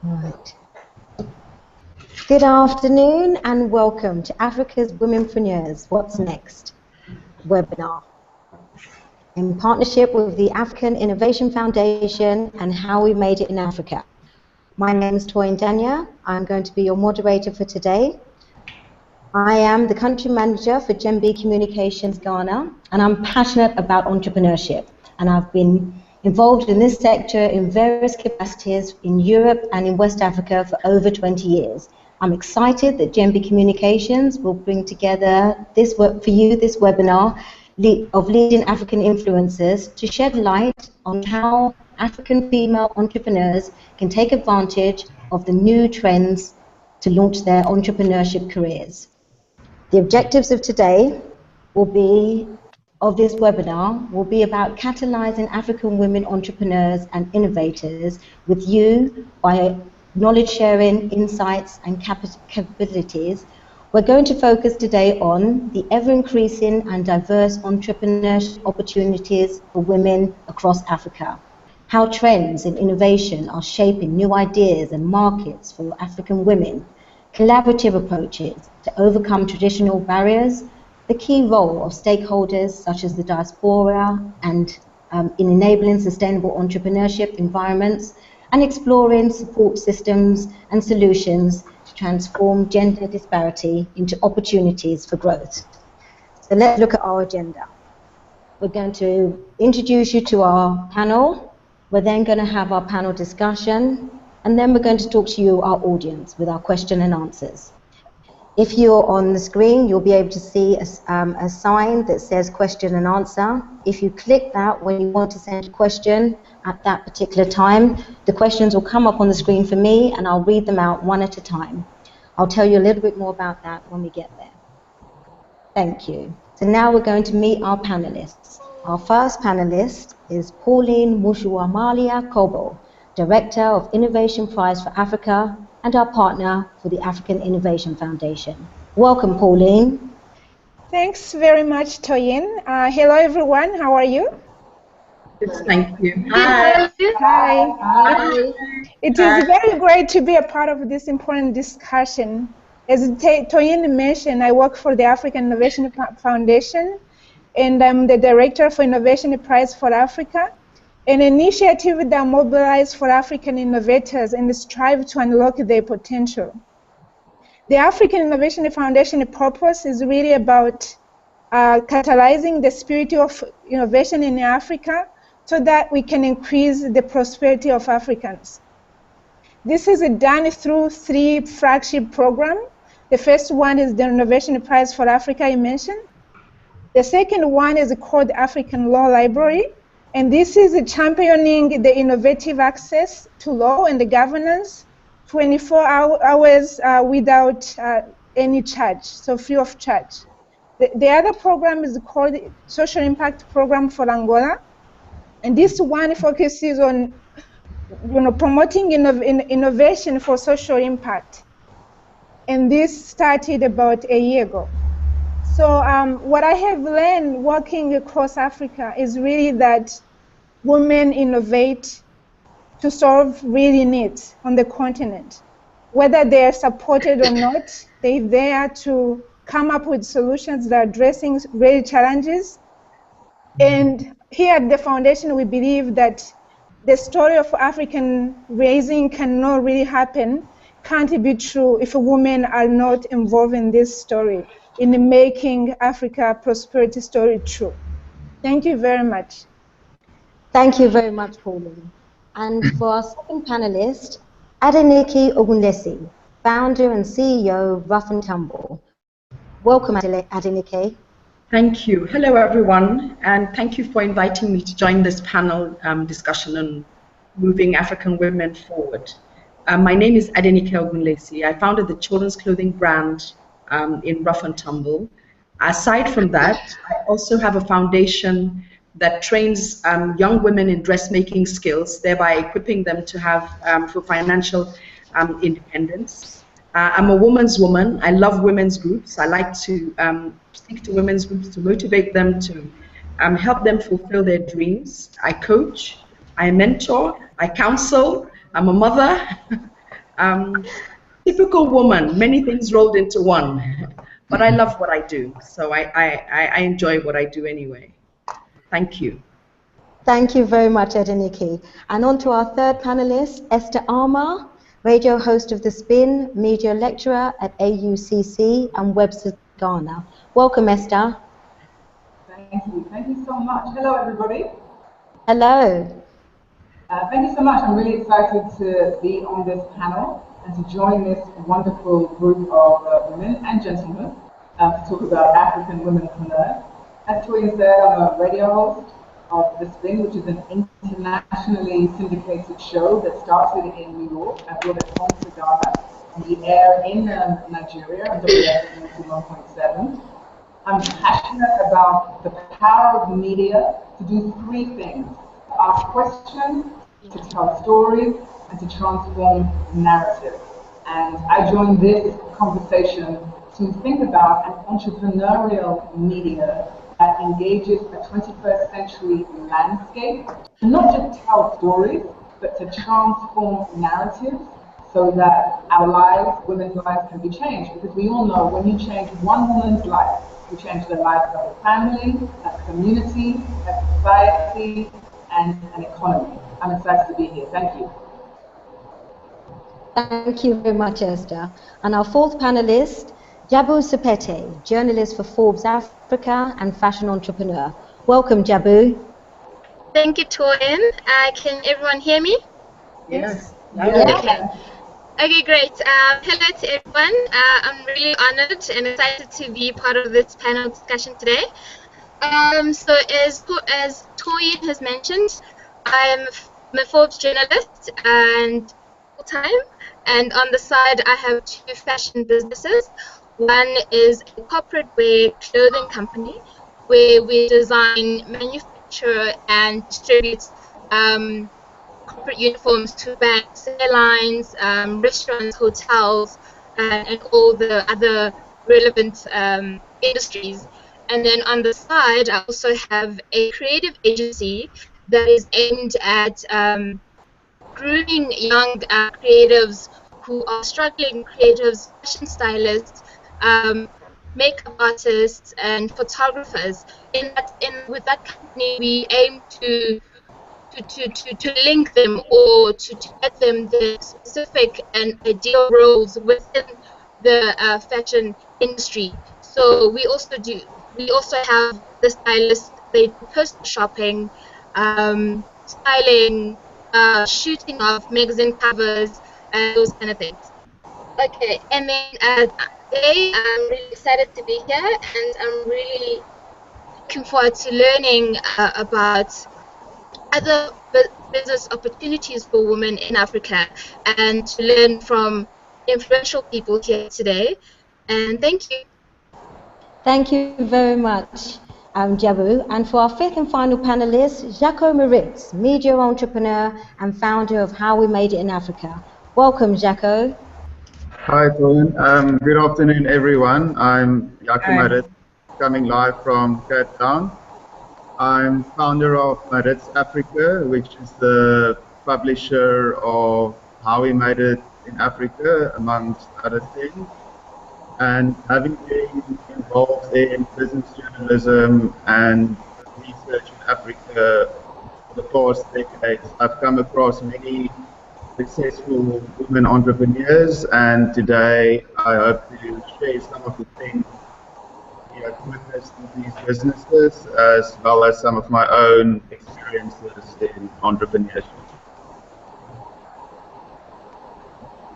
Right. Good afternoon and welcome to Africa's Womenpreneurs What's Next webinar in partnership with the African Innovation Foundation and How We Made It in Africa. My name is Pauline. I'm going to be your moderator for today. I am the country manager for Jabu Communications Ghana, and I'm passionate about entrepreneurship, and I've been involved in this sector in various capacities in Europe and in West Africa for over 20 years. I'm excited that Jabu Communications will bring together this webinar of leading African influencers to shed light on how African female entrepreneurs can take advantage of the new trends to launch their entrepreneurship careers. The objectives of today of this webinar will be about catalyzing African women entrepreneurs and innovators with you by knowledge sharing, insights and capabilities. We're going to focus today on the ever-increasing and diverse entrepreneurship opportunities for women across Africa, how trends in innovation are shaping new ideas and markets for African women, collaborative approaches to overcome traditional barriers, the key role of stakeholders such as the diaspora and in enabling sustainable entrepreneurship environments, and exploring support systems and solutions to transform gender disparity into opportunities for growth. So let's look at our agenda. We're going to introduce you to our panel. We're then going to have our panel discussion, and then we're going to talk to you, our audience, with our question and answers. If you're on the screen, you'll be able to see a sign that says question and answer. If you click that when you want to send a question at that particular time, the questions will come up on the screen for me and I'll read them out one at a time. I'll tell you a little bit more about that when we get there. Thank you. So now we're going to meet our panelists. Our first panelist is Pauline Mujawamariya Koelbl, Director of Innovation Prize for Africa and our partner for the African Innovation Foundation. Welcome, Pauline. Thanks very much, Toyin. Hello, everyone. How are you? Yes, thank you. Hi. Hi. Hi. It is very great to be a part of this important discussion. As Toyin mentioned, I work for the African Innovation Foundation, and I'm the Director for Innovation Prize for Africa, an initiative that mobilizes for African innovators and strive to unlock their potential. The African Innovation Foundation purpose is really about catalyzing the spirit of innovation in Africa so that we can increase the prosperity of Africans. This is done through 3 flagship programs. The first one is the Innovation Prize for Africa, you mentioned. The second one is called African Law Library, and this is championing the innovative access to law and the governance 24 hours without any charge, so free of charge. The other program is called Social Impact Program for Angola, and this one focuses on promoting innovation for social impact. And this started about a year ago. So what I have learned working across Africa is really that women innovate to solve really needs on the continent. Whether they are supported or not, they're there to come up with solutions that are addressing real challenges. And here at the foundation, we believe that the story of African raising cannot really happen, can't be true if women are not involved in this story, in making Africa prosperity story true. Thank you very much. Thank you very much, Pauline. And for our second panelist, Adenike Ogunlesi, founder and CEO of Ruff and Tumble. Welcome, Adenike. Thank you. Hello, everyone, and thank you for inviting me to join this panel discussion on moving African women forward. My name is Adenike Ogunlesi. I founded the children's clothing brand in Ruff and Tumble. Aside from that, I also have a foundation that trains young women in dressmaking skills, thereby equipping them to have for financial independence. I'm a woman's woman. I love women's groups. I like to speak to women's groups to motivate them, to help them fulfill their dreams. I coach, I mentor, I counsel, I'm a mother, Typical woman, many things rolled into one. But I love what I do, so I enjoy what I do anyway. Thank you. Thank you very much, Adenike. And on to our third panelist, Esther Armah, radio host of The Spin, media lecturer at AUCC and Webster, Ghana. Welcome, Esther. Thank you. Thank you so much. Hello, everybody. Hello. Thank you so much. I'm really excited to be on this panel and to join this wonderful group of women and gentlemen to talk about African womenpreneurs. As Pauline said, I'm a radio host of The Spin, which is an internationally syndicated show that started in New York and brought it home to Ghana. And we air in Nigeria on WFM 1.7. I'm passionate about the power of media to do three things: to ask questions, to tell stories, and to transform narratives. And I joined this conversation to think about an entrepreneurial media that engages a 21st century landscape, to not just tell stories, but to transform narratives so that our lives, women's lives, can be changed. Because we all know when you change one woman's life, you change the life of a family, a community, a society, and an economy. I'm excited to be here. Thank you. Thank you very much, Esther. And our fourth panelist, Jabu Sopete, journalist for Forbes Africa and fashion entrepreneur. Welcome, Jabu. Thank you, Pauline. Can everyone hear me? Yes. Okay. Okay, great. Hello to everyone. I'm really honored and excited to be part of this panel discussion today. So as Pauline has mentioned, I'm a Forbes journalist and full-time, and on the side I have two fashion businesses. One is a corporate wear clothing company where we design, manufacture and distribute corporate uniforms to banks, airlines, restaurants, hotels, and all the other relevant industries. And then on the side, I also have a creative agency that is aimed at grooming young creatives who are struggling creatives, fashion stylists, makeup artists, and photographers. With that company, we aim to link them or to get them the specific and ideal roles within the fashion industry. So we also have the stylists. They do personal shopping, styling, shooting of magazine covers, and those kind of things. Okay, and then today I'm really excited to be here, and I'm really looking forward to learning about other business opportunities for women in Africa and to learn from influential people here today. And thank you. Thank you very much, Jabu. And for our fifth and final panelist, Jaco Maritz, media entrepreneur and founder of How We Made It in Africa. Welcome, Jaco. Hi, Pauline. Good afternoon, everyone. I'm Jaco Maritz, coming live from Cape Town. I'm founder of Maritz Africa, which is the publisher of How We Made It in Africa, amongst other things. And having been involved in business journalism and research in Africa for the past decades, I've come across many successful women entrepreneurs, and today I hope to share some of the things we have witnessed in these businesses, as well as some of my own experiences in entrepreneurship.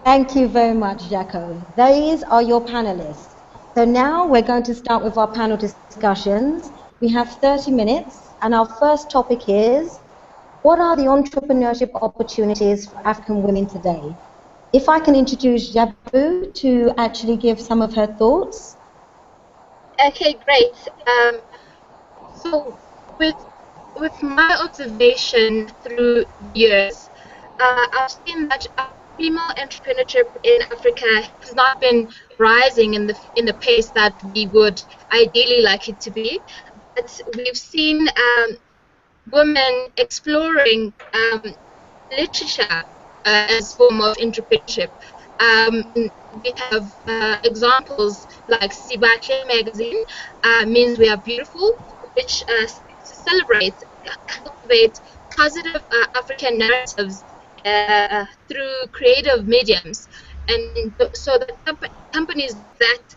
Thank you very much, Jaco. These are your panelists. So now we're going to start with our panel discussions. We have 30 minutes, and our first topic is, what are the entrepreneurship opportunities for African women today? If I can introduce Jabu to actually give some of her thoughts. Okay, great. So with my observation through years, I've seen that female entrepreneurship in Africa has not been rising in the pace that we would ideally like it to be. But we've seen women exploring literature as form of entrepreneurship. We have examples like Sibake magazine, Means We Are Beautiful, which celebrates, cultivates positive African narratives through creative mediums. And so the companies that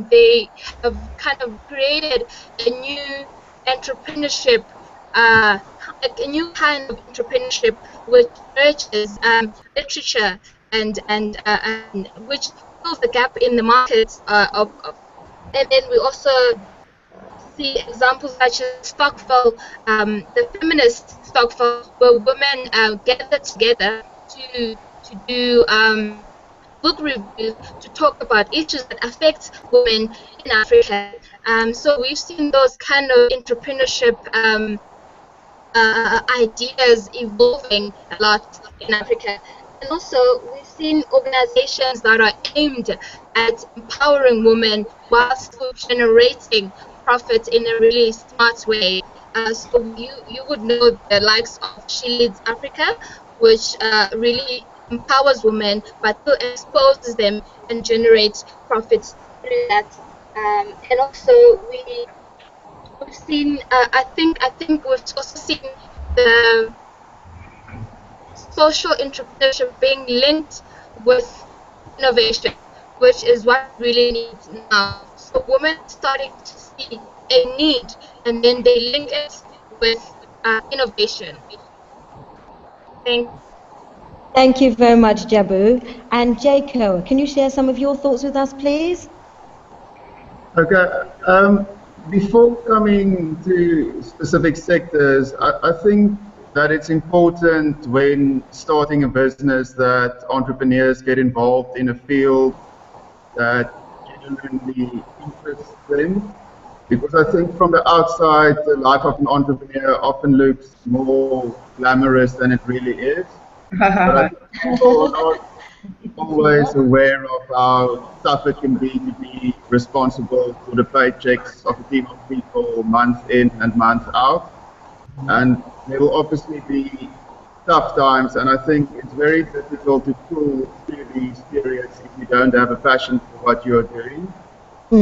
they have kind of created a new entrepreneurship, a new kind of entrepreneurship which merges literature and which fills the gap in the markets and then we also see examples such as Stockful, the feminist Stockful, where women gather together to do book reviews to talk about issues that affect women in Africa. So we've seen those kind of entrepreneurship ideas evolving a lot in Africa. And also, we've seen organizations that are aimed at empowering women while still generating profit in a really smart way. So you would know the likes of She Leads Africa, which really empowers women but still exposes them and generates profits through that. And also, we've seen, I think we've also seen the social entrepreneurship being linked with innovation, which is what really needs now. So women starting to see a need, and then they link it with innovation. Thank you very much, Jabu. And Jaco, can you share some of your thoughts with us, please? Okay. Before coming to specific sectors, I think that it's important when starting a business that entrepreneurs get involved in a field that genuinely interests them. Because I think from the outside, the life of an entrepreneur often looks more glamorous than it really is. But I think people are not always aware of how tough it can be to be responsible for the paychecks of a team of people month in and month out. And there will obviously be tough times, and I think it's very difficult to pull through these periods if you don't have a passion for what you're doing.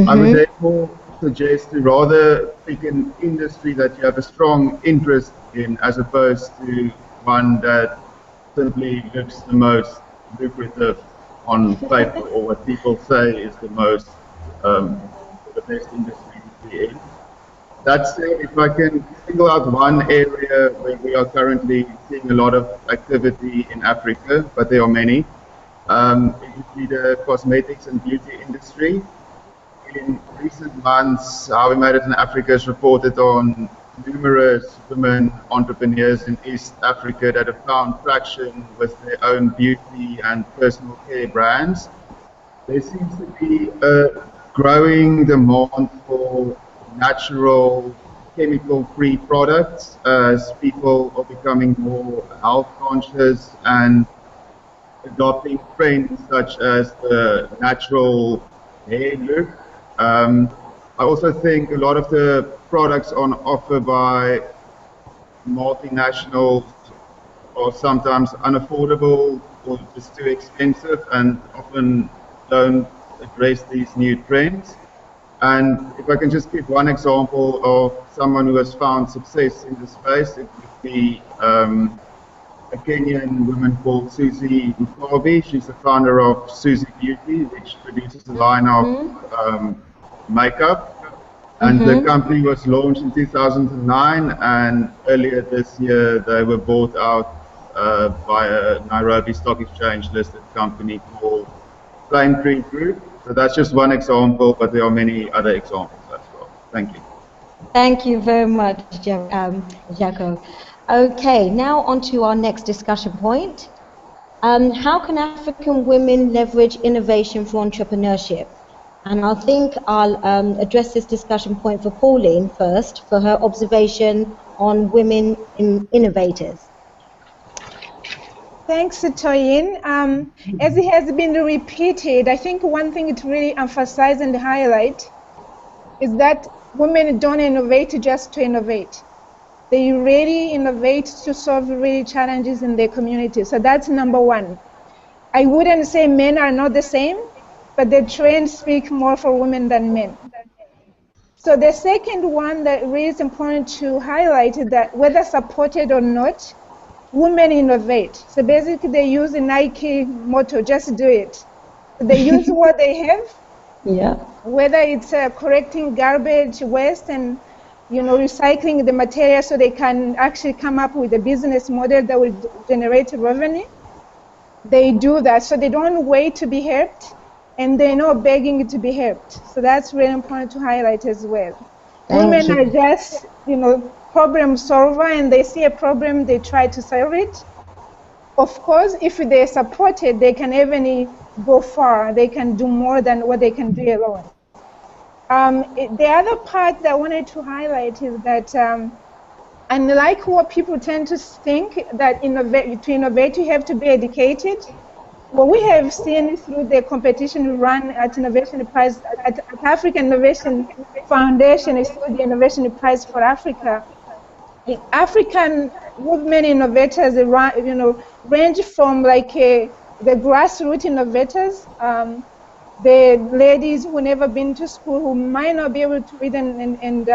I would therefore suggest to rather pick an industry that you have a strong interest in as opposed to one that simply looks the most lucrative on paper or what people say is the most the best industry to be in. That said, if I can single out one area where we are currently seeing a lot of activity in Africa, but there are many, it would be the cosmetics and beauty industry. In recent months, How We Made It in Africa has reported on numerous women entrepreneurs in East Africa that have found traction with their own beauty and personal care brands. There seems to be a growing demand for natural, chemical-free products as people are becoming more health conscious and adopting trends such as the natural hair look. I also think a lot of the products on offer by multinationals are sometimes unaffordable or just too expensive and often don't address these new trends. And if I can just give one example of someone who has found success in this space, it would be a Kenyan woman called Susie Mkabi. She's the founder of Susie Beauty, which produces a line of makeup. And the company was launched in 2009, and earlier this year they were bought out by a Nairobi Stock Exchange listed company called Plain Tree Group. So that's just one example, but there are many other examples as well. Thank you. Thank you very much, Jaco. Okay, now on to our next discussion point. How can African women leverage innovation for entrepreneurship? And I think I'll address this discussion point for Pauline first, for her observation on women innovators. Thanks, Toyin. As it has been repeated, I think one thing to really emphasize and highlight is that women don't innovate just to innovate. They really innovate to solve really challenges in their community. So that's number one. I wouldn't say men are not the same, but the trends speak more for women than men. So the second one that really is important to highlight is that whether supported or not, women innovate. So basically they use the Nike motto, just do it. They use what they have, whether it's correcting garbage waste and recycling the material so they can actually come up with a business model that will generate revenue. They do that, so they don't wait to be helped, and they're not begging to be helped. So that's really important to highlight as well. Women are just, problem solver, and they see a problem, they try to solve it. Of course, if they're supported, they can even go far. They can do more than what they can do alone. The other part that I wanted to highlight is that, unlike what people tend to think, that to innovate, you have to be educated. What we have seen through the competition we run at Innovation Prize, at African Innovation Foundation, is through the Innovation Prize for Africa. African women innovators, range from the grassroots innovators, the ladies who never been to school, who might not be able to read and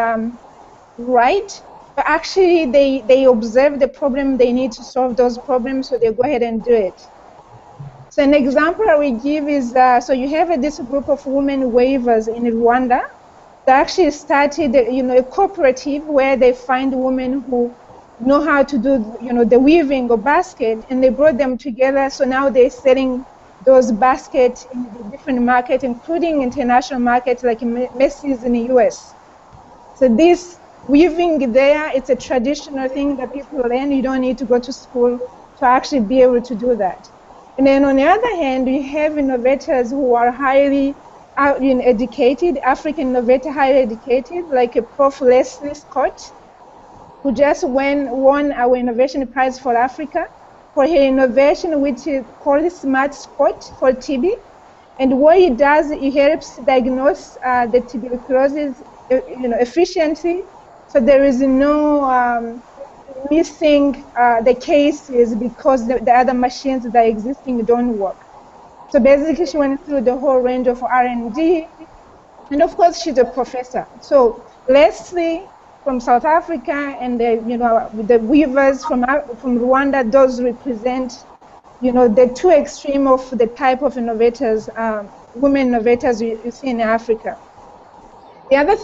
write, but actually they observe the problem, they need to solve those problems, so they go ahead and do it. So an example I will give is, so you have this group of women weavers in Rwanda. They actually started, a cooperative where they find women who know how to do, the weaving of basket, and they brought them together. So now they're selling those baskets in the different markets, including international markets like Macy's in the US. So this weaving there, it's a traditional thing that people learn. You don't need to go to school to actually be able to do that. And then on the other hand, you have innovators who are highly educated, African innovator, highly educated, like a Prof. Leslie Scott, who just won our Innovation Prize for Africa for her innovation, which is called Smart Spot for TB. And what he does, he helps diagnose the tuberculosis, efficiently. So there is no missing the cases because the other machines that are existing don't work. So basically, she went through the whole range of R&D, and of course, she's a professor. So Leslie from South Africa and the weavers from Rwanda, those represent, the two extreme of the type of innovators, women innovators you see in Africa. The other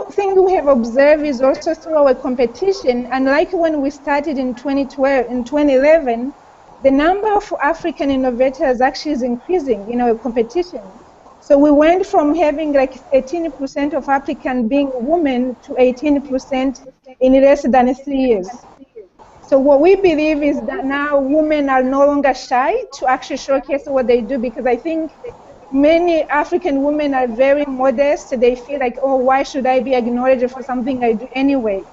thing we have observed is also through our competition, and like when we started in 2011, the number of African innovators actually is increasing in our competition. So we went from having like 18% of applicants being women to 18% in less than 3 years. So what we believe is that now women are no longer shy to actually showcase what they do, because I think many African women are very modest. They feel like, oh, why should I be acknowledged for something I do anyway?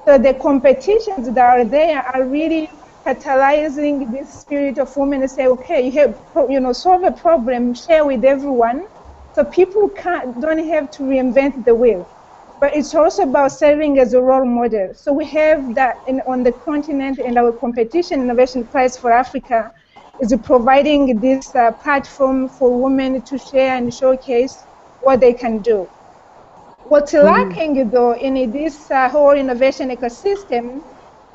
So the competitions that are there are really catalyzing this spirit of women to say, okay, you have, solve a problem, share with everyone, so people don't have to reinvent the wheel. But it's also about serving as a role model. So we have that on the continent, and our competition Innovation Prize for Africa is providing this platform for women to share and showcase what they can do. What's lacking, though, in this whole innovation ecosystem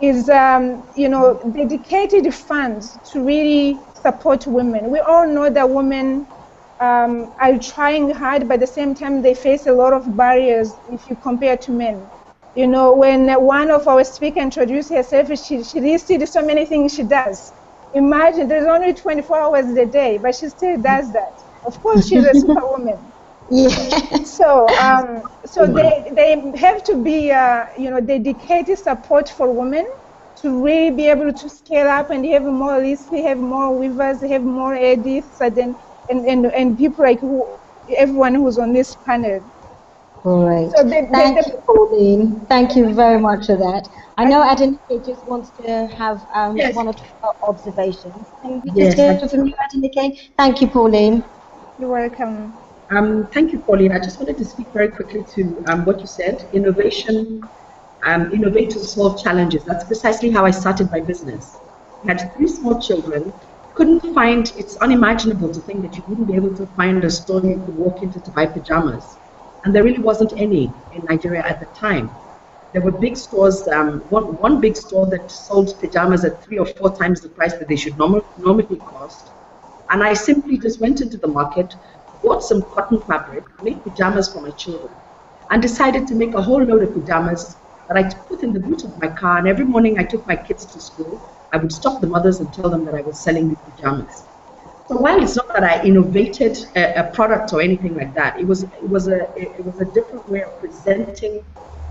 is, dedicated funds to really support women. We all know that women are trying hard, but at the same time, they face a lot of barriers if you compare to men. When one of our speakers introduced herself, she listed so many things she does. Imagine, there's only 24 hours a day, but she still does that. Of course, she's a superwoman. Yeah. So they have to be, dedicated support for women to really be able to scale up and have more lists, have more weavers, have more edits, and people like everyone who's on this panel. Great. So thank you, Pauline. Thank you very much for that. I know Adenike just wants to have one or two observations. Can we just hear from you, Adenike? Thank you, Pauline. You're welcome. Thank you, Pauline. I just wanted to speak very quickly to what you said. Innovation innovators solve challenges. That's precisely how I started my business. I had 3 small children, couldn't find, it's unimaginable to think that you wouldn't be able to find a store you could walk into to buy pajamas. And there really wasn't any in Nigeria at the time. There were big stores, one big store that sold pajamas at 3 or 4 times the price that they should normally cost. And I simply just went into the market, bought some cotton fabric, made pajamas for my children, and decided to make a whole load of pajamas that I put in the boot of my car. And every morning I took my kids to school, I would stop the mothers and tell them that I was selling these pajamas. So while it's not that I innovated a product or anything like that, it was a different way of presenting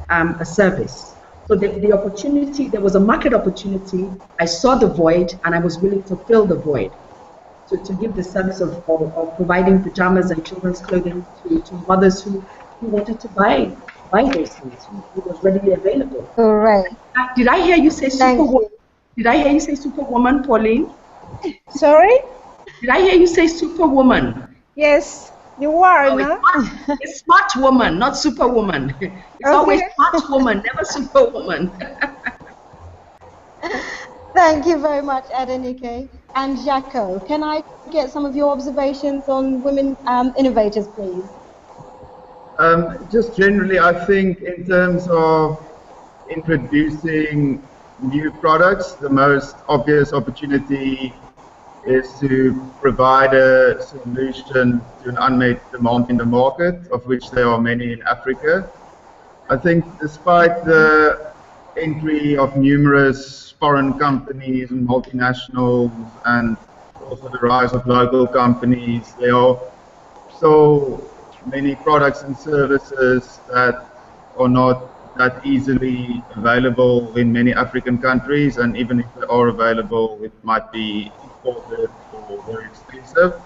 a service. So the opportunity, there was a market opportunity. I saw the void, and I was willing to fill the void. To give the service of providing pajamas and children's clothing to mothers who wanted to buy those things, who was readily available. All right. Did I hear you say superwoman? Did I hear you say superwoman, Pauline? Sorry? Did I hear you say superwoman? Yes, you are, Oh, no? it's smart woman, not superwoman. It's always smart woman, never superwoman. Thank you very much, Adenike. And Jaco, can I get some of your observations on women innovators, please? Just generally, I think in terms of introducing new products, the most obvious opportunity is to provide a solution to an unmet demand in the market, of which there are many in Africa. I think despite the entry of numerous foreign companies and multinationals, and also the rise of local companies, there are so many products and services that are not that easily available in many African countries, and even if they are available, it might be imported or very expensive.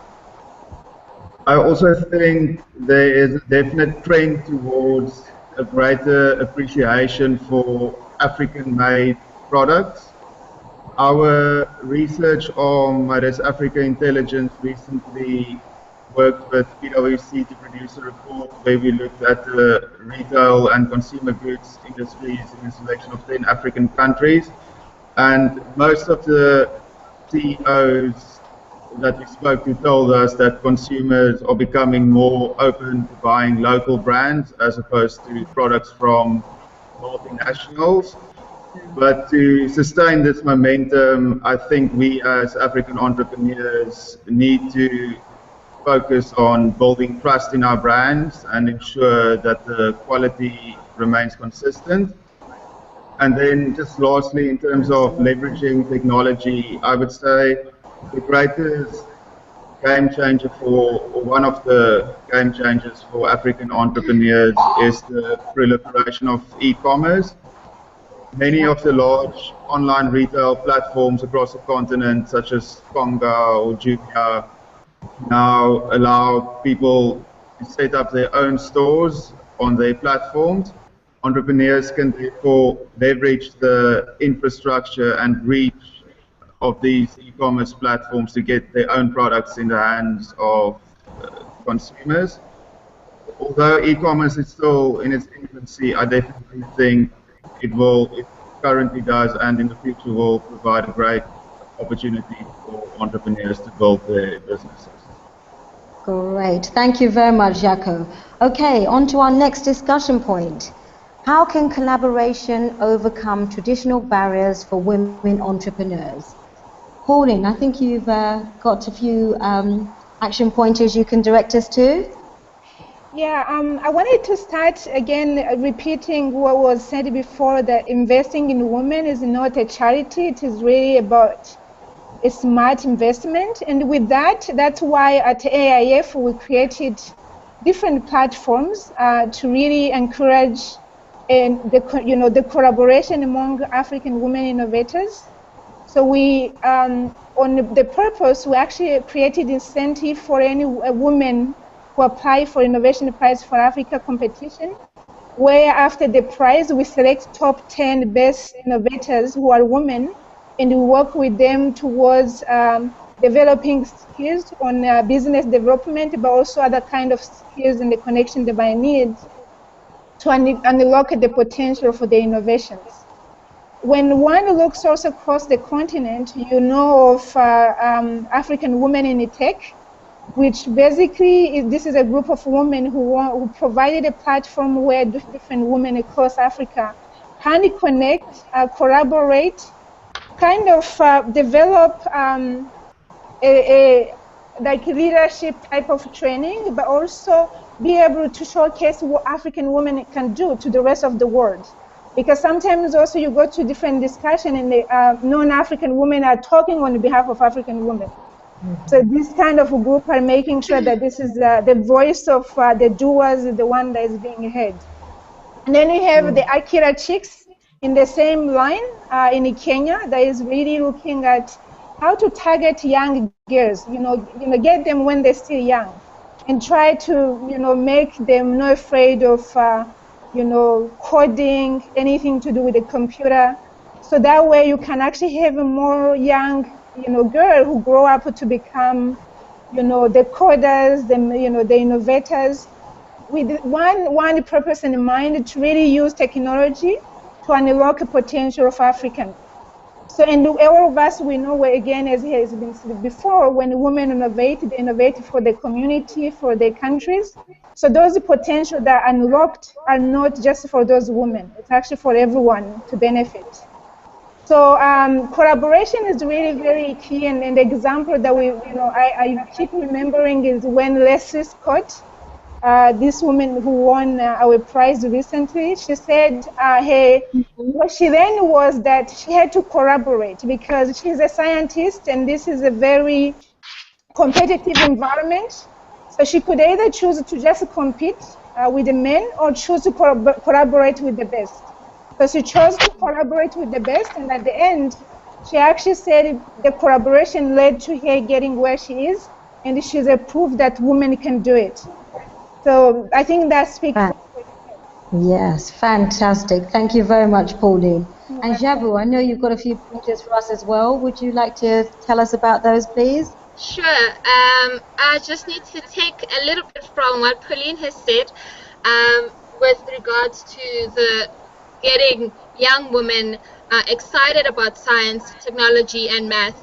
I also think there is a definite trend towards a greater appreciation for African-made products. Our research on Maritz Africa Intelligence recently worked with PwC to produce a report where we looked at the retail and consumer goods industries in a selection of 10 African countries. And most of the CEOs that we spoke to told us that consumers are becoming more open to buying local brands as opposed to products from multinationals. But to sustain this momentum, I think we as African entrepreneurs need to focus on building trust in our brands and ensure that the quality remains consistent. And then just lastly, in terms of leveraging technology, I would say the greatest game changer or one of the game changers for African entrepreneurs is the proliferation of e-commerce. Many of the large online retail platforms across the continent, such as Konga or Jumia, now allow people to set up their own stores on their platforms. Entrepreneurs can therefore leverage the infrastructure and reach of these e-commerce platforms to get their own products in the hands of consumers. Although e-commerce is still in its infancy, I definitely think it currently does, and in the future will provide a great opportunity for entrepreneurs to build their businesses. Great, thank you very much, Jaco. Okay, on to our next discussion point. How can collaboration overcome traditional barriers for women entrepreneurs? Pauline, I think you've got a few action pointers you can direct us to. Yeah, I wanted to start again repeating what was said before, that investing in women is not a charity. It is really about a smart investment. And with that, that's why at AIF we created different platforms to really encourage the collaboration among African women innovators. So we, on the purpose, we actually created incentive for any woman who apply for Innovation Prize for Africa competition, where after the prize we select top 10 best innovators who are women, and we work with them towards developing skills on business development, but also other kind of skills and the connection they might need to unlock the potential for the innovations. When one looks also across the continent, you know of African Women in Tech, which basically this is a group of women who provided a platform where different women across Africa can connect, collaborate, kind of develop like leadership type of training, but also be able to showcase what African women can do to the rest of the world. Because sometimes also you go to different discussion and the non-African women are talking on behalf of African women. So this kind of a group are making sure that this is the voice of the doers, the one that is being heard. And then you have the Akira Chicks in the same line in Kenya that is really looking at how to target young girls, get them when they're still young, and try to, make them not afraid of, coding, anything to do with the computer. So that way you can actually have a more young, girl who grow up to become, the coders, the innovators, with one purpose in mind, to really use technology to unlock the potential of Africans. So, and all of us, we know, again, as has been said before, when women innovate, they innovate for the community, for their countries. So those potential that are unlocked are not just for those women. It's actually for everyone to benefit. So collaboration is really very key. And the example that I keep remembering is when Leslie Scott, this woman who won our prize recently, she said, what she then was that she had to collaborate because she's a scientist and this is a very competitive environment. So she could either choose to just compete with the men or choose to collaborate with the best. So she chose to collaborate with the best, and at the end, she actually said the collaboration led to her getting where she is, and she's a proof that women can do it. So I think that speaks. Yes, fantastic. Thank you very much, Pauline. And Jabu, I know you've got a few pointers for us as well. Would you like to tell us about those, please? Sure. I just need to take a little bit from what Pauline has said with regards to the getting young women excited about science, technology, and math.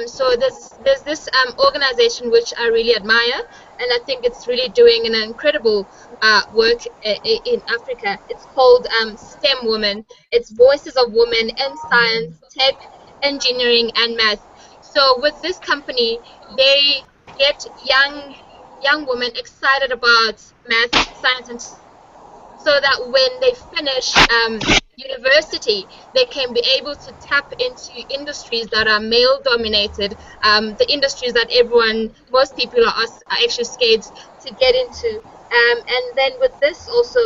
So there's this organization which I really admire, and I think it's really doing an incredible work in Africa. It's called STEM Women. It's Voices of Women in Science, Tech, Engineering, and Math. So with this company, they get young women excited about math, science, and so that when they finish university, they can be able to tap into industries that are male-dominated, the industries that most people are actually scared to get into. And then with this also,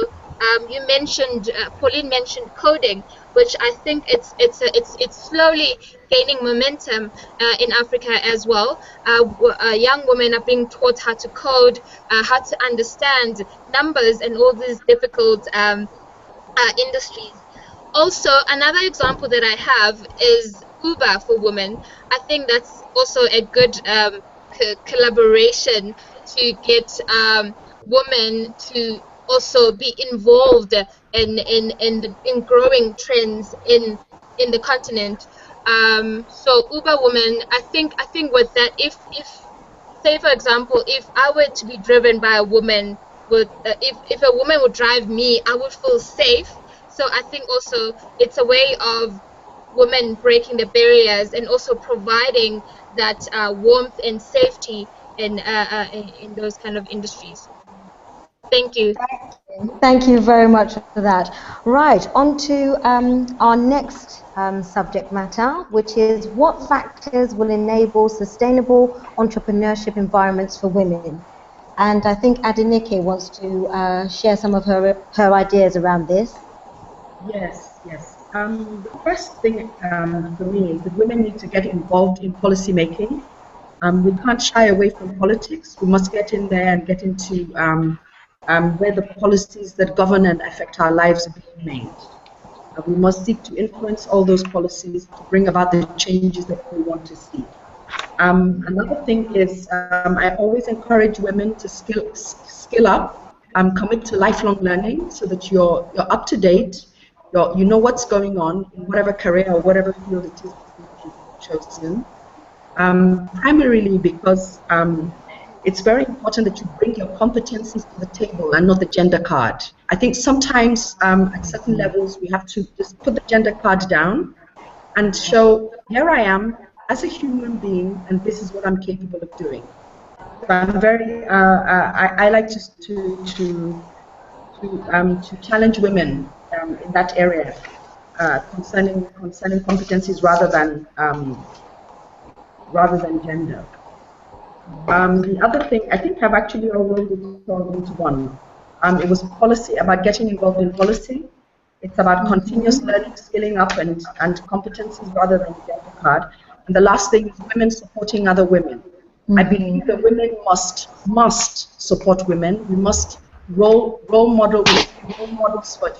you mentioned, Pauline mentioned coding, which I think it's slowly gaining momentum in Africa as well. Young women are being taught how to code, how to understand numbers and all these difficult industries. Also, another example that I have is Uber for women. I think that's also a good collaboration to get women to also be involved in growing trends in the continent. So Uber women, I think with that, if say for example, if I were to be driven by a woman, if a woman would drive me, I would feel safe. So I think also it's a way of women breaking the barriers and also providing that warmth and safety in those kind of industries. Thank you. Thank you very much for that. Right, on to our next subject matter, which is what factors will enable sustainable entrepreneurship environments for women? And I think Adenike wants to share some of her ideas around this. Yes. The first thing for me is that women need to get involved in policy making. We can't shy away from politics. We must get in there and get into where the policies that govern and affect our lives are being made. We must seek to influence all those policies to bring about the changes that we want to see. Another thing is I always encourage women to skill up Commit to lifelong learning so that you're up to date, you know what's going on in whatever career or whatever field it is that you've chosen. Primarily because it's very important that you bring your competencies to the table and not the gender card. I think sometimes at certain levels we have to just put the gender card down and show, here I am as a human being and this is what I'm capable of doing. So I'm very, I like to challenge women in that area concerning competencies rather than gender. The other thing, I think I've actually all rolled it all into one. It was policy, about getting involved in policy. It's about continuous learning, skilling up, and competencies rather than gender card. And the last thing is women supporting other women. I believe that women must support women. We must role models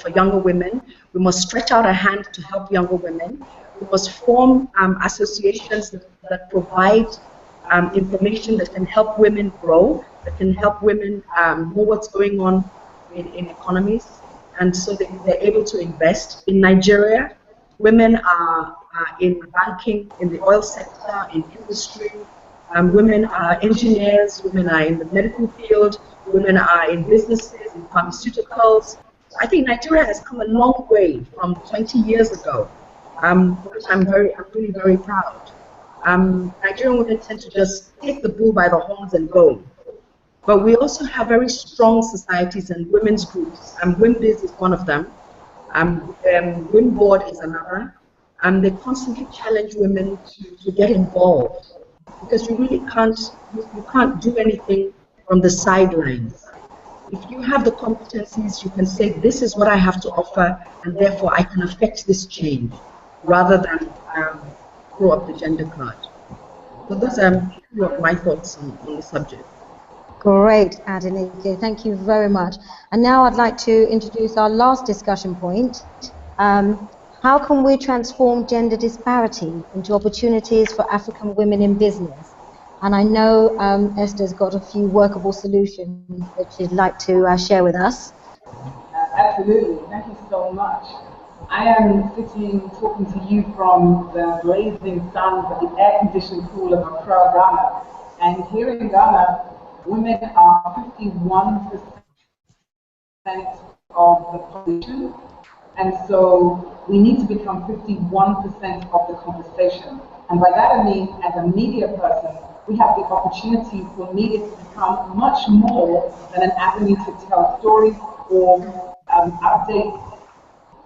for younger women. We must stretch out a hand to help younger women. We must form associations that provide information that can help women grow, that can help women know what's going on in economies, and so they're able to invest. In Nigeria, women are in banking, in the oil sector, in industry. Women are engineers, women are in the medical field, women are in businesses, in pharmaceuticals. I think Nigeria has come a long way from 20 years ago, which I'm really very proud. Nigerian women tend to just take the bull by the horns and go. But we also have very strong societies and women's groups. WIMBIZ is one of them. WIMBOARD is another. They constantly challenge women to get involved, because you really can't do anything from the sidelines. If you have the competencies, you can say, this is what I have to offer, and therefore I can affect this change, rather than throw up the gender card. So those are a few of my thoughts on the subject. Great, Adenike, thank you very much. And now I'd like to introduce our last discussion point. How can we transform gender disparity into opportunities for African women in business? And I know Esther's got a few workable solutions that she'd like to share with us. Absolutely, thank you so much. I am sitting talking to you from the blazing sun of the air-conditioned pool of Accra, Ghana. And here in Ghana, women are 51% of the population. And so we need to become 51% of the conversation. And by that I mean, as a media person, we have the opportunity for media to become much more than an avenue to tell stories or update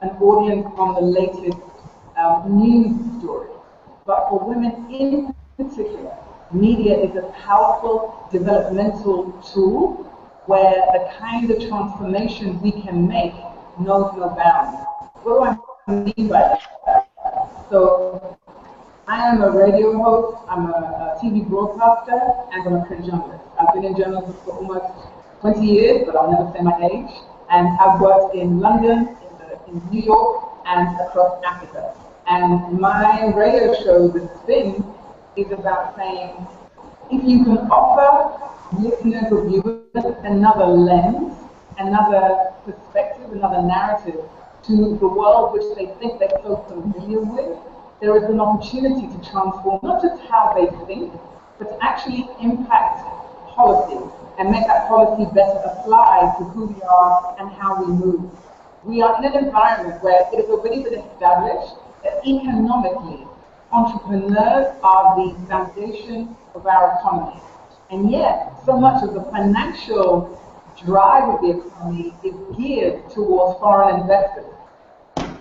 an audience on the latest news story. But for women in particular, media is a powerful developmental tool where the kind of transformation we can make knows no bounds. What do I mean by that? So I am a radio host, I'm a TV broadcaster, and I'm a print journalist. I've been in journalism for almost 20 years, but I'll never say my age. And I've worked in London, in New York, and across Africa. And my radio show, The Spin, is about saying, if you can offer listeners or viewers another lens, another perspective, another narrative to the world which they think they're so familiar with, there is an opportunity to transform not just how they think, but to actually impact policy and make that policy better apply to who we are and how we move. We are in an environment where it has already been established that economically, entrepreneurs are the foundation of our economy. And yet, so much of the financial drive of the economy is geared towards foreign investors.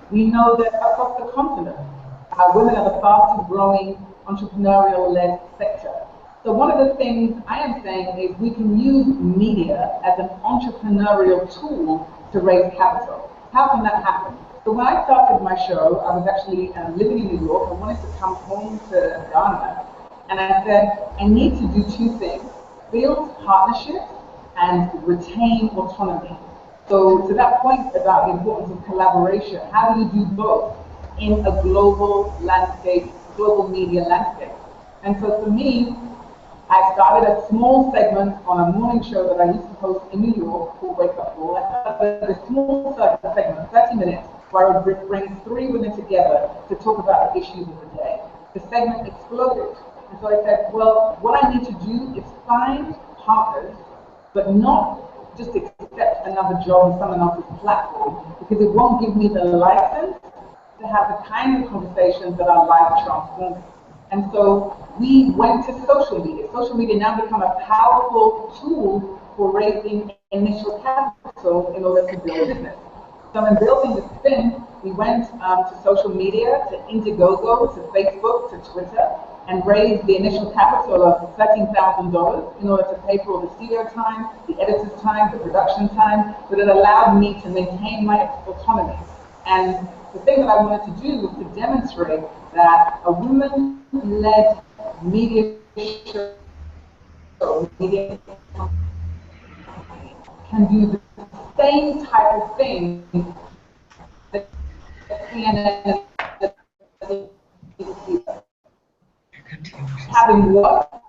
We know that across the continent, women are the fastest growing entrepreneurial-led sector. So one of the things I am saying is we can use media as an entrepreneurial tool to raise capital. How can that happen? So when I started my show, I was actually living in New York. I wanted to come home to Ghana. And I said, I need to do two things: build partnerships and retain autonomy. So to that point about the importance of collaboration, how do you do both in a global landscape, global media landscape? And so for me, I started a small segment on a morning show that I used to host in New York called Wake Up Call. I started a small segment, 30 minutes, where I would bring 3 women together to talk about the issues of the day. The segment exploded. And so I said, well, what I need to do is find partners, but not just accept another job on someone else's platform, because it won't give me the license to have the kind of conversations that are life transforming. And so we went to social media. Social media now become a powerful tool for raising initial capital in order to build a business. So in building the spin, we went to social media, to Indiegogo, to Facebook, to Twitter, and raised the initial capital of $13,000 in order to pay for all the studio time, the editor's time, the production time, but it allowed me to maintain my autonomy. And the thing that I wanted to do was to demonstrate that a woman-led media show, media can do the same type of thing that CNN is having what?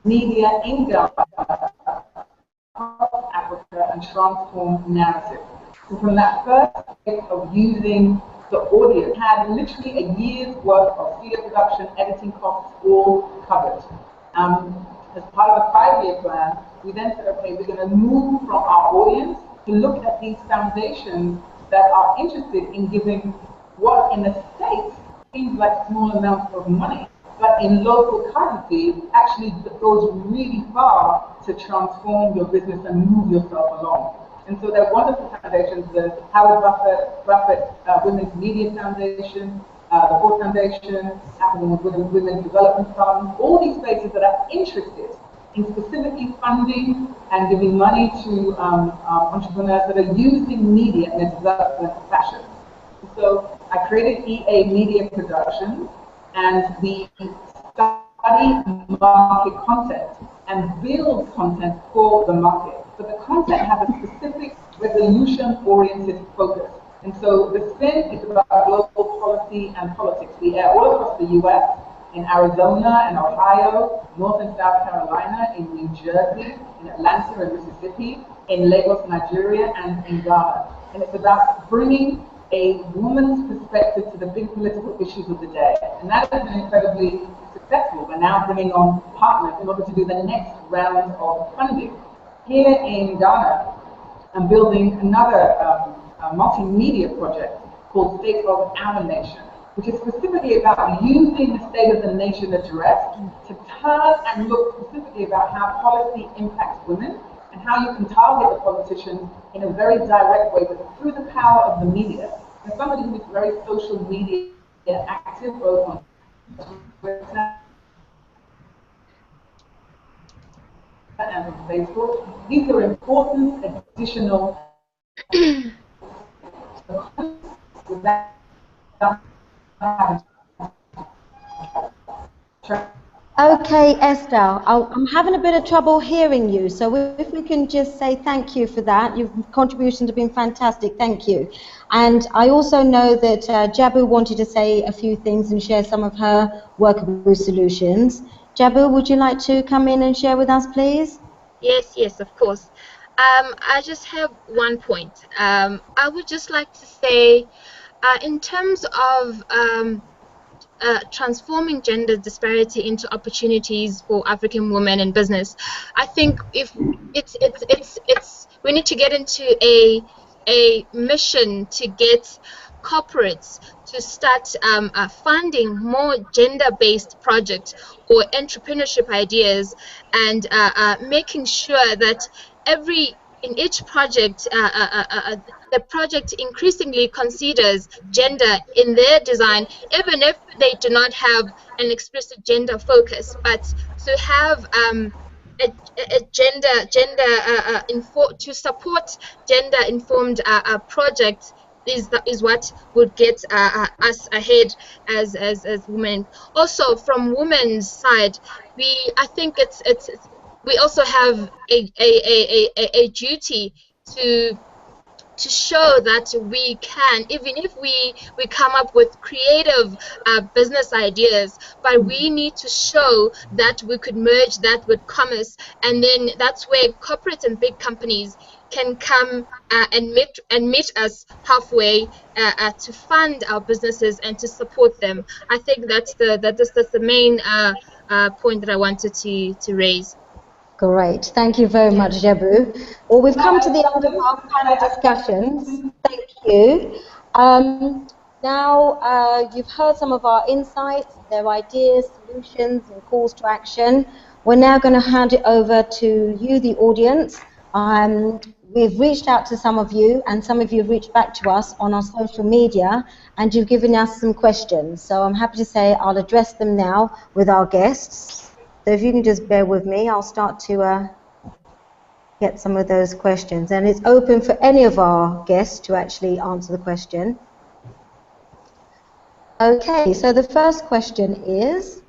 Media in Ghana, Africa, and transform narrative. So from that first phase of using the audio, had literally a year's worth of studio production, editing costs all covered. As part of a 5-year plan, we then said, okay, we're going to move from our audience to look at these foundations that are interested in giving what in the States seems like small amounts of money, but in local currency actually goes really far to transform your business and move yourself along. And so they're wonderful foundations, the Howard Buffett Women's Media Foundation, the Ford Foundation, African Women's Development Fund, all these places that are interested in specifically funding and giving money to entrepreneurs that are using media in a development fashion. So I created EA Media Productions, and we study market content and build content for the market. But the content has a specific resolution-oriented focus. And so the spin is about global policy and politics. We air all across the US, in Arizona and Ohio, North and South Carolina, in New Jersey, in Atlanta and Mississippi, in Lagos, Nigeria, and in Ghana. And it's about bringing a woman's perspective to the big political issues of the day. And that has been incredibly successful. We're now bringing on partners in order to do the next round of funding. Here in Ghana, I'm building another multimedia project called State of Our Nation, which is specifically about using the State of the Nation address to turn and look specifically about how policy impacts women and how you can target the politicians in a very direct way, but through the power of the media. And somebody who is very social media active, both on Twitter and on Facebook, these are important additional Okay, Esther, I'm having a bit of trouble hearing you, so if we can just say thank you for that. Your contributions have been fantastic, thank you. And I also know that Jabu wanted to say a few things and share some of her workable solutions. Jabu, would you like to come in and share with us, please? Yes, of course. I just have one point. I would just like to say, in terms of transforming gender disparity into opportunities for African women in business, I think if we need to get into a mission to get corporates to start funding more gender-based projects or entrepreneurship ideas, and making sure that in each project, the project increasingly considers gender in their design, even if they do not have an explicit gender focus, but to have to support gender-informed projects is what would get us ahead as women. Also, from women's side, I think we also have a duty to to show that we can, even if we come up with creative business ideas, but we need to show that we could merge that with commerce, and then that's where corporate and big companies can come and meet us halfway to fund our businesses and to support them. I think that's the main point that I wanted to raise. Great, thank you very much, Jabu. Well, we've come to the end of our panel discussions. Thank you. Now, you've heard some of our insights, their ideas, solutions, and calls to action. We're now going to hand it over to you, the audience. We've reached out to some of you, and some of you have reached back to us on our social media, and you've given us some questions. So I'm happy to say I'll address them now with our guests. So if you can just bear with me, I'll start to get some of those questions. And it's open for any of our guests to actually answer the question. Okay, so the first question is,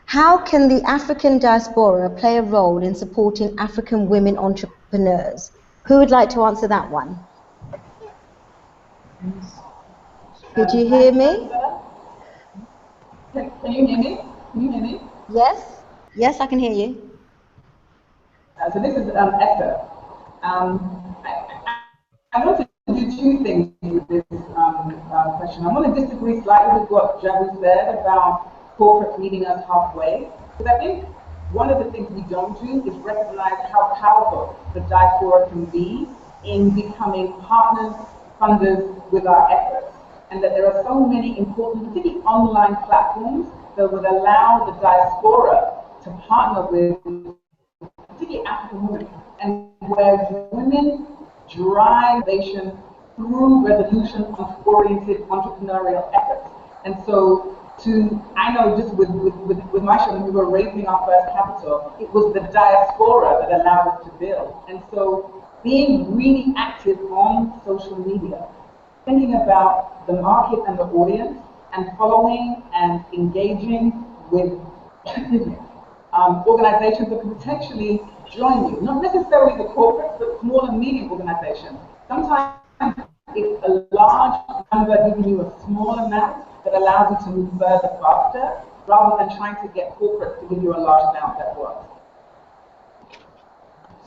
how can the African diaspora play a role in supporting African women entrepreneurs? Who would like to answer that one? Did you hear me? Can you hear me? Can you hear me? Yes. Yes, I can hear you. So this is Esther. I want to do two things with this question. I want to disagree slightly with what Jabu said about corporate meeting us halfway, because I think one of the things we don't do is recognize how powerful the diaspora can be in becoming partners, funders with our efforts, and that there are so many important, particularly online platforms, that would allow the diaspora to partner with particularly African women, and where women drive innovation through resolution-oriented entrepreneurial efforts. And so, I know just with my show, when we were raising our first capital, it was the diaspora that allowed us to build. And so, being really active on social media, thinking about the market and the audience, and following and engaging with organizations that can potentially join you. Not necessarily the corporates, but small and medium organizations. Sometimes it's a large number giving you a small amount that allows you to move further faster, rather than trying to get corporates to give you a large amount that works.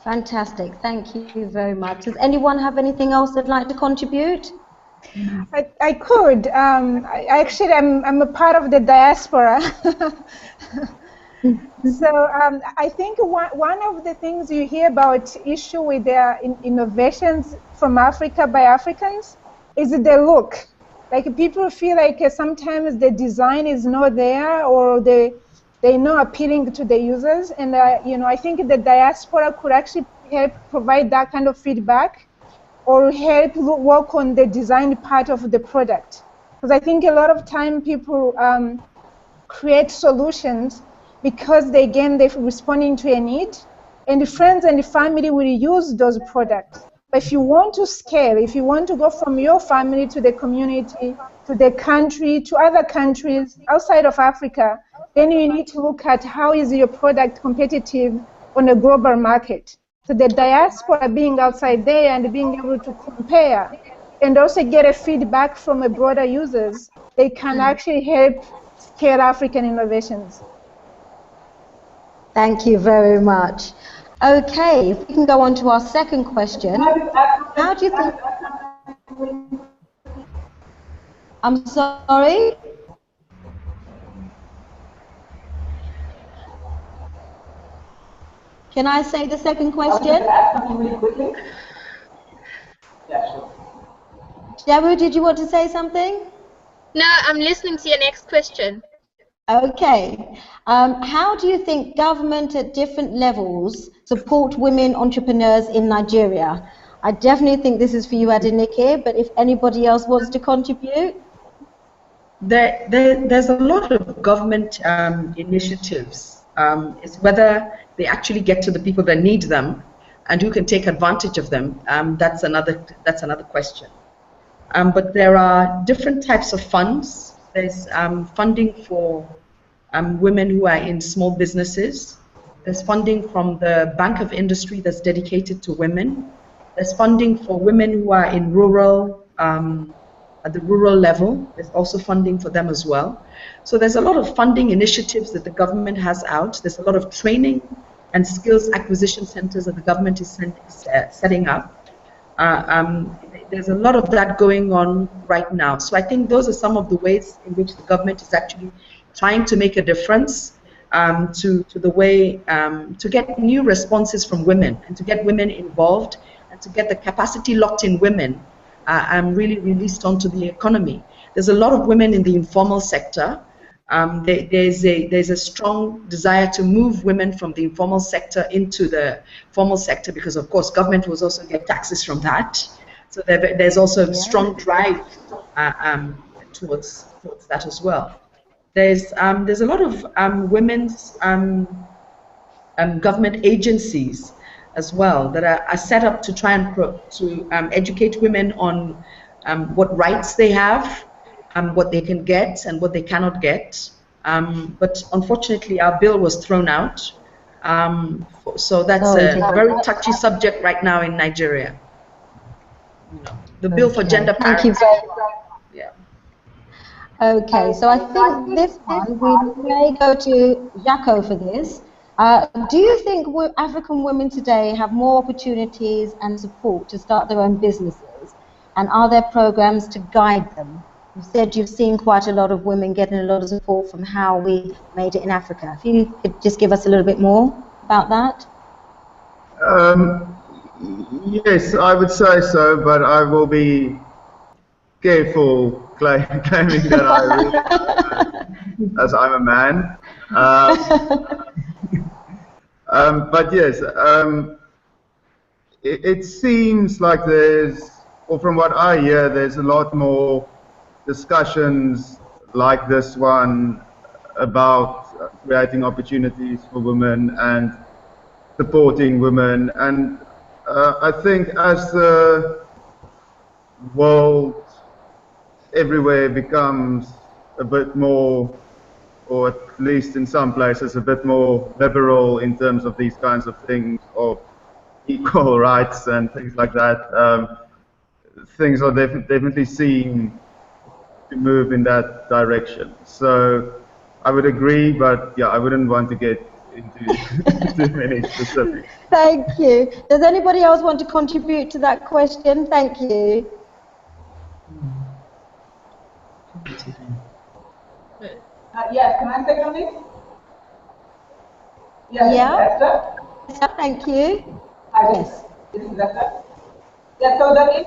Fantastic, thank you very much. Does anyone have anything else they'd like to contribute? I could. Actually, I'm a part of the diaspora. So I think one of the things you hear about issue with their innovations from Africa by Africans is the look. Like people feel like sometimes the design is not there, or they're not appealing to the users. And I think the diaspora could actually help provide that kind of feedback, or help work on the design part of the product. Because I think a lot of time people create solutions because they're responding to a need, and the friends and the family will use those products. But if you want to scale, if you want to go from your family to the community, to the country, to other countries outside of Africa, then you need to look at how is your product competitive on a global market. So the diaspora being outside there and being able to compare and also get a feedback from a broader users, they can actually help scale African innovations. Thank you very much. Okay, if we can go on to our second question. How do you think... I'm sorry? Can I say the second question? Add something really quickly? Yeah, sure. Jabu, did you want to say something? No, I'm listening to your next question. Okay. How do you think government at different levels support women entrepreneurs in Nigeria? I definitely think this is for you, Adenike, but if anybody else wants to contribute? There's a lot of government initiatives. It's whether they actually get to the people that need them and who can take advantage of them. That's another question. But there are different types of funds There's funding for women who are in small businesses. There's funding from the Bank of Industry that's dedicated to women. There's funding for women who are in rural, at the rural level. There's also funding for them as well. So there's a lot of funding initiatives that the government has out. There's a lot of training and skills acquisition centers that the government is setting up. There's a lot of that going on right now. So I think those are some of the ways in which the government is actually trying to make a difference to the way to get new responses from women and to get women involved and to get the capacity locked in women really released onto the economy. There's a lot of women in the informal sector. There's a strong desire to move women from the informal sector into the formal sector because, of course, government will also get taxes from that. So there's also a strong drive towards that as well. There's a lot of women's government agencies as well that are set up to try and educate women on what rights they have, what they can get and what they cannot get. But unfortunately, our bill was thrown out. So that's a very touchy subject right now in Nigeria. The bill for gender parity. Thank you very much. Yeah. Okay, so I think this one, we may go to Jaco for this. Do you think African women today have more opportunities and support to start their own businesses? And are there programs to guide them? You said you've seen quite a lot of women getting a lot of support from how we made it in Africa. If you could just give us a little bit more about that. Yes, I would say so, but I will be careful claiming that I will, as I'm a man. But yes, it seems like there's, or from what I hear, there's a lot more discussions like this one about creating opportunities for women and supporting women. And I think as the world everywhere becomes a bit more, or at least in some places, a bit more liberal in terms of these kinds of things, of equal rights and things like that, things are definitely seen to move in that direction. So I would agree, but yeah, I wouldn't want to get into too many specifics. Thank you. Does anybody else want to contribute to that question? Thank you. Yes, can I say something? Yes, Yeah. Esther? Thank you. Hi, Yes. This is Esther. Yeah, so that is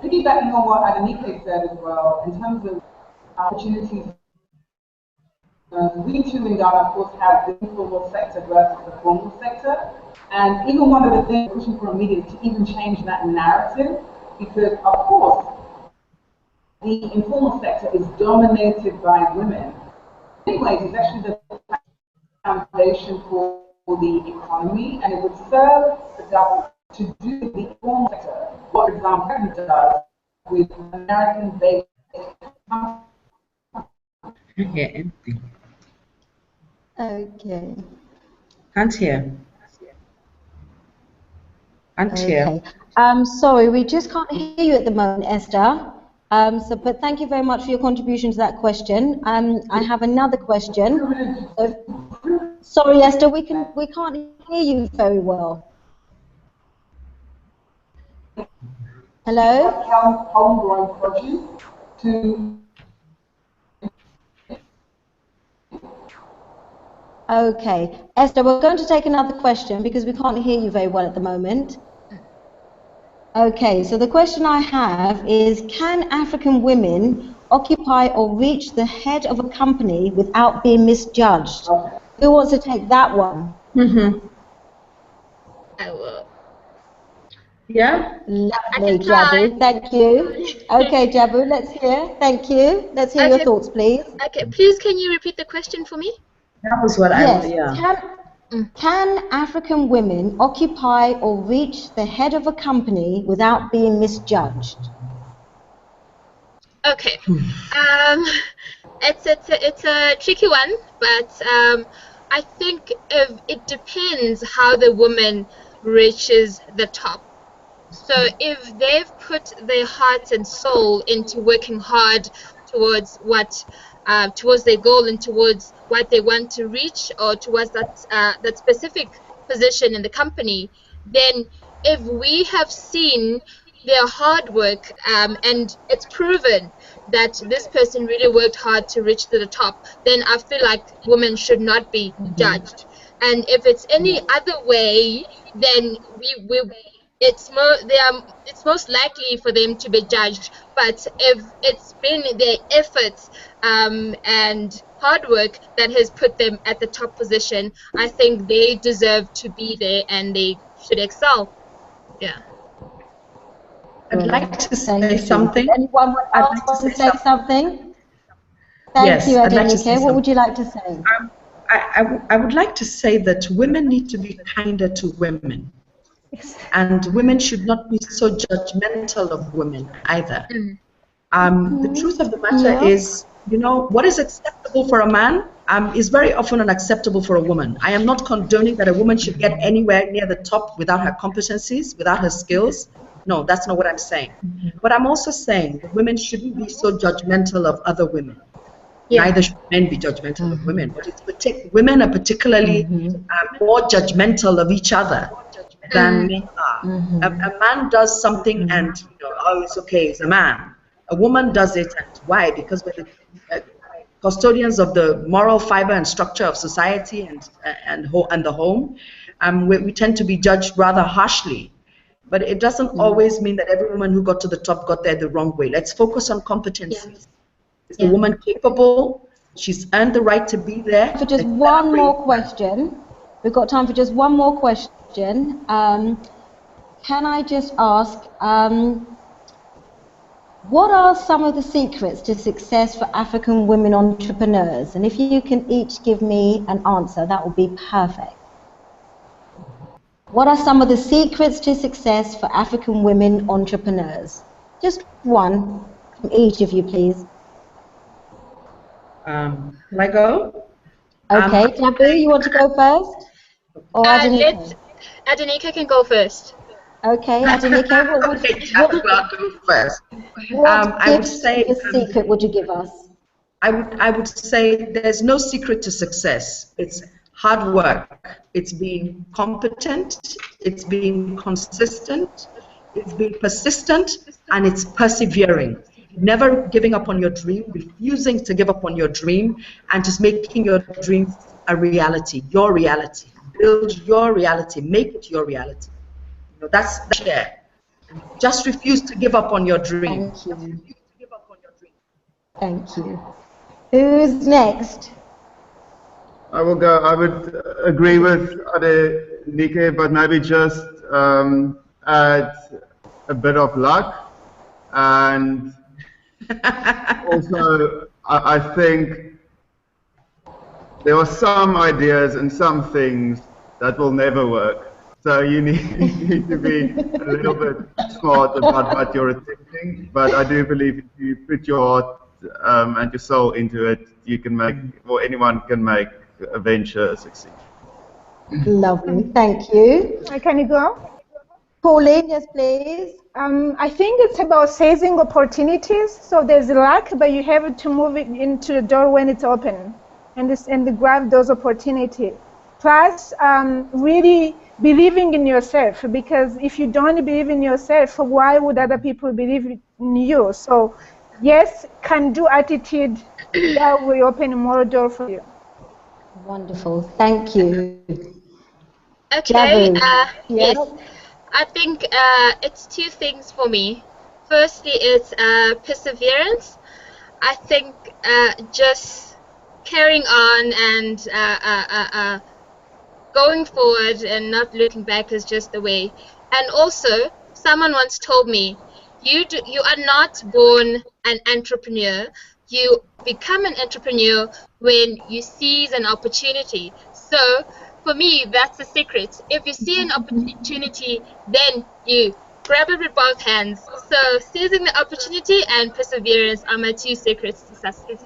piggybacking on what Adenike said as well, in terms of opportunities. We too in Ghana, of course, have the informal sector versus the formal sector. And even one of the things we're pushing for a media to even change that narrative, because of course, the informal sector is dominated by women. In many ways, it's actually the foundation for the economy, and it would serve the government to do the informal sector, what, for example, Britain does with American-based Okay. Okay. Can't hear. Can't hear. Okay. Sorry, we just can't hear you at the moment, Esther. But thank you very much for your contribution to that question. I have another question. Sorry, Esther, we can't hear you very well. Hello? homegrown produce to. Okay. Esther, we're going to take another question because we can't hear you very well at the moment. Okay, so the question I have is, can African women occupy or reach the head of a company without being misjudged? Who wants to take that one? I will. Yeah? Lovely, Jabu. Thank you. Okay, Jabu, let's hear. Thank you. Let's hear your thoughts, please. Okay, please can you repeat the question for me? That was what Yes. yeah. Can African women occupy or reach the head of a company without being misjudged? Okay. It's a tricky one, but I think it depends how the woman reaches the top. So if they've put their heart and soul into working hard towards towards their goal and towards what they want to reach, or towards that specific position in the company, then if we have seen their hard work and it's proven that this person really worked hard to reach to the top, then I feel like women should not be judged. And if it's any other way, then it's most likely for them to be judged. But if it's been their efforts and hard work that has put them at the top position, I think they deserve to be there and they should excel. Yeah. I'd like to say something. Anyone else want to say something? Thank you, Adenike. What would you like to say? I would like to say that women need to be kinder to women. And women should not be so judgmental of women either. The truth of the matter is, you know, what is acceptable for a man is very often unacceptable for a woman. I am not condoning that a woman should get anywhere near the top without her competencies, without her skills. No, that's not what I'm saying. But I'm also saying that women shouldn't be so judgmental of other women. Neither should men be judgmental of women. But women are particularly more judgmental of each other than men are. A man does something and, you know, oh, it's okay, it's a man. A woman does it, and why? Because we're the custodians of the moral fiber and structure of society and the home. We tend to be judged rather harshly. But it doesn't always mean that every woman who got to the top got there the wrong way. Let's focus on competencies. Is the woman capable? She's earned the right to be there. For just one more question. We've got time for just one more question. Can I just ask, what are some of the secrets to success for African women entrepreneurs? And if you can each give me an answer, that would be perfect. What are some of the secrets to success for African women entrepreneurs? Just one from each of you, please. Can I go? Okay, Jabu, you want to go first? Or Adenike? Adenike can go first. Okay, Adenike, what would secret would you give us? I would say there's no secret to success. It's hard work. It's being competent. It's being consistent. It's being persistent, and it's persevering. Never giving up on your dream, refusing to give up on your dream, and just making your dream a reality, your reality. Build your reality, make it your reality. You know, that's there. Just refuse to give up on your dream. Thank you. Thank you. Who's next? I will go. I would agree with Adenike, but maybe just add a bit of luck. And also, I think there are some ideas and some things that will never work. So you need to be a little bit smart about what you're attempting. But I do believe if you put your heart and your soul into it, you can make, or anyone can make a venture succeed. Lovely, thank you. Can you go? Pauline, yes, please. I think it's about seizing opportunities. So there's luck, but you have to move it into the door when it's open, and grab those opportunities. Plus, really believing in yourself, because if you don't believe in yourself, why would other people believe in you? So, yes, can-do attitude, that will open more door for you. Wonderful, thank you. Okay, Jabu. yes. I think it's two things for me. Firstly, it's perseverance. I think just carrying on and going forward and not looking back is just the way. And also, someone once told me, you are not born an entrepreneur. You become an entrepreneur when you seize an opportunity. So, for me, that's the secret. If you see an opportunity, then you grab it with both hands. So seizing the opportunity and perseverance are my 2 secrets to success.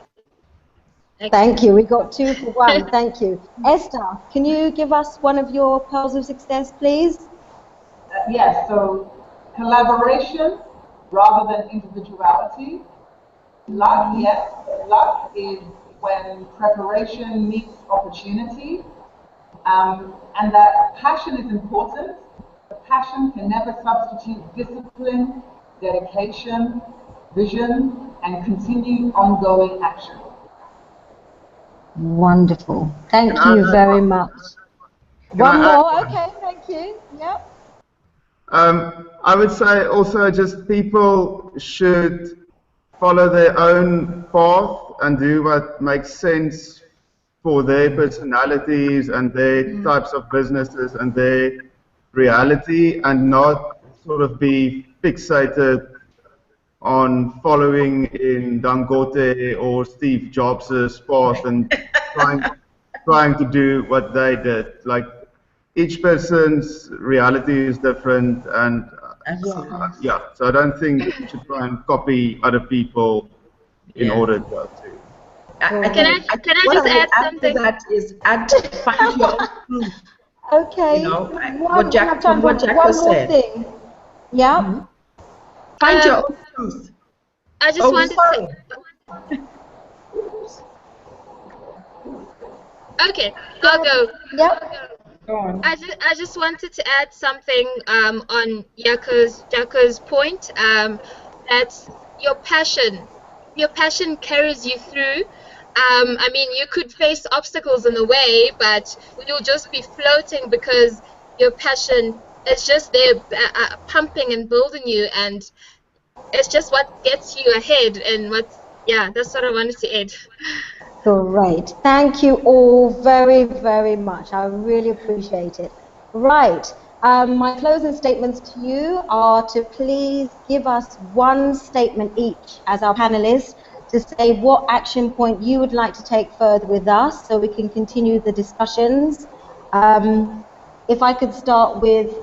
Thank you. We got 2 for 1. Thank you. Esther, can you give us one of your pearls of success, please? Yes, so collaboration rather than individuality. Luck, yes. Luck is when preparation meets opportunity. And that passion is important. But passion can never substitute discipline, dedication, vision, and continued ongoing action. Wonderful. Thank you very much. One more. Okay, thank you. Yep. I would say also just people should follow their own path and do what makes sense for their personalities and their types of businesses and their reality, and not sort of be fixated on following in Dangote or Steve Jobs' path and trying to do what they did. Like, each person's reality is different, and yeah, so I don't think you should try and copy other people in order to. Can I just add something? That is find your own truth. Okay. You know, what Jaco said. Thing. Yeah. Find your own truth. I just wanted to. Okay, I'll go. Yep. Go on. I just wanted to add something on Jaco's point. That your passion carries you through. I mean, you could face obstacles in the way, but you'll just be floating because your passion is just there, pumping and building you, and it's just what gets you ahead. And that's what I wanted to add. Great. Thank you all very, very much. I really appreciate it. Right. My closing statements to you are to please give us one statement each as our panelists to say what action point you would like to take further with us so we can continue the discussions. If I could start with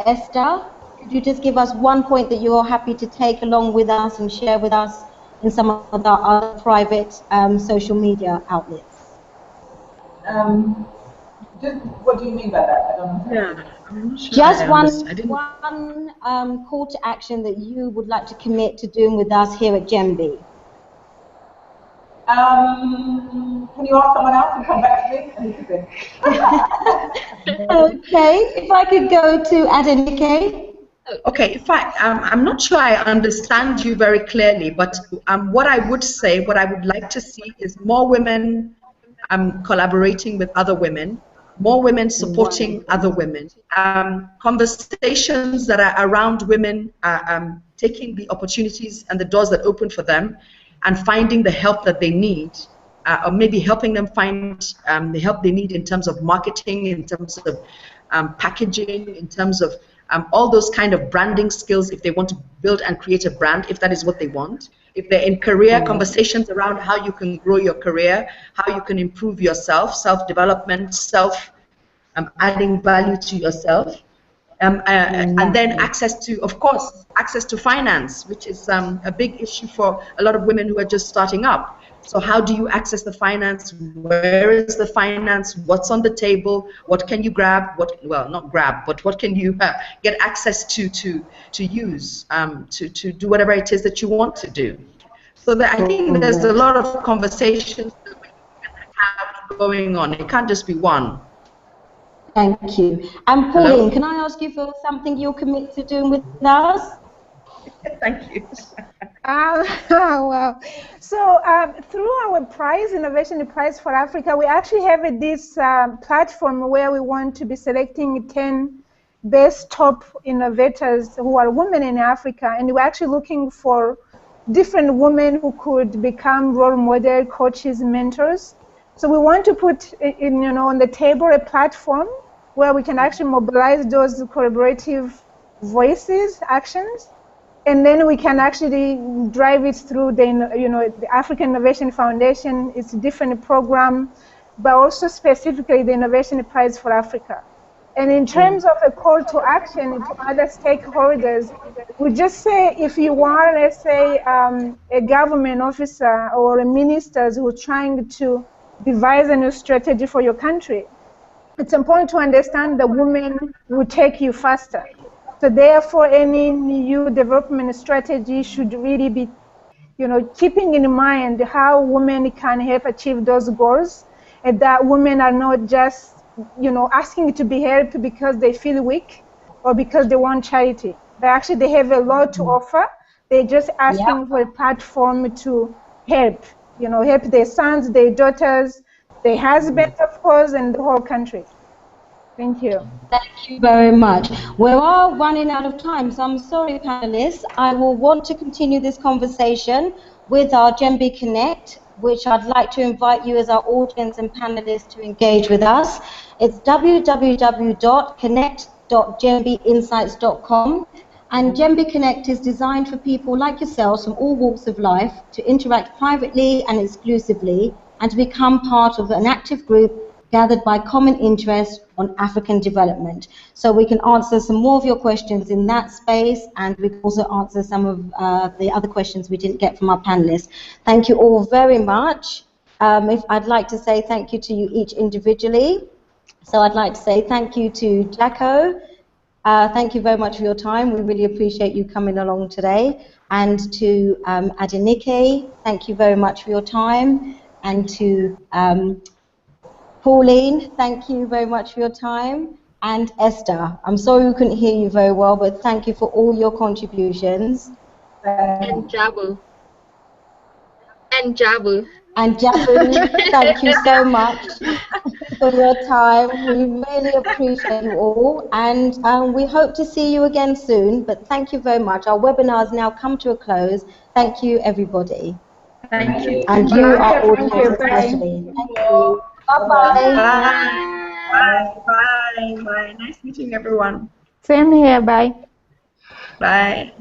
Esther, could you just give us one point that you're happy to take along with us and share with us in some of the other private social media outlets? Just what do you mean by that? I don't know. Yeah, I'm not sure. Just one call to action that you would like to commit to doing with us here at Jabu. Can you ask someone else and come back to me? Okay, if I could go to Adenike. Okay, I'm not sure I understand you very clearly, but what I would say, what I would like to see is more women collaborating with other women, more women supporting other women, conversations that are around women, taking the opportunities and the doors that open for them, and finding the help that they need, or maybe helping them find the help they need in terms of marketing, in terms of packaging, in terms of all those kind of branding skills if they want to build and create a brand, if that is what they want. If they're in career, conversations around how you can grow your career, how you can improve yourself, self-development, adding value to yourself. And then access to, of course, access to finance, which is a big issue for a lot of women who are just starting up. So how do you access the finance? Where is the finance? What's on the table? What can you grab? Well, not grab, but what can you get access to use to do whatever it is that you want to do? So that I think there's a lot of conversations that we can have going on. It can't just be one. Thank you. And Pauline, can I ask you for something you'll commit to doing with us? Thank you. Wow. So through our prize, Innovation Prize for Africa, we actually have this platform where we want to be selecting 10 best top innovators who are women in Africa, and we're actually looking for different women who could become role model coaches, mentors. So we want to put on the table a platform where we can actually mobilize those collaborative voices, actions, and then we can actually drive it through the African Innovation Foundation. It's a different program, but also specifically the Innovation Prize for Africa. And in terms of a call to action to other stakeholders, we just say if you are, let's say, a government officer or a minister who's trying to devise a new strategy for your country, it's important to understand the women will take you faster. So therefore, any new development strategy should really be, keeping in mind how women can help achieve those goals, and that women are not just asking to be helped because they feel weak or because they want charity. They have a lot to offer. They're just asking for a platform to help, help their sons, their daughters, their husbands, of course, and the whole country. Thank you. Thank you very much. We are running out of time, so I'm sorry, panelists. I will want to continue this conversation with our Jabu Connect, which I'd like to invite you as our audience and panelists to engage with us. It's www.connect.jabuinsights.com, and Jabu Connect is designed for people like yourselves from all walks of life to interact privately and exclusively and to become part of an active group gathered by common interest on African development. So we can answer some more of your questions in that space, and we can also answer some of the other questions we didn't get from our panelists. Thank you all very much. I'd like to say thank you to you each individually. So I'd like to say thank you to Jaco. Thank you very much for your time. We really appreciate you coming along today. And to Adenike, thank you very much for your time. And to Pauline, thank you very much for your time. And Esther, I'm sorry we couldn't hear you very well, but thank you for all your contributions. And Jabu. And Jabu. And Jabu, thank you so much for your time. We really appreciate you all. And we hope to see you again soon. But thank you very much. Our webinar has now come to a close. Thank you, everybody. Thank you. And you are audience especially. Thank you. Bye-bye. Bye. Bye. Bye. Nice meeting everyone. Same here. Bye. Bye.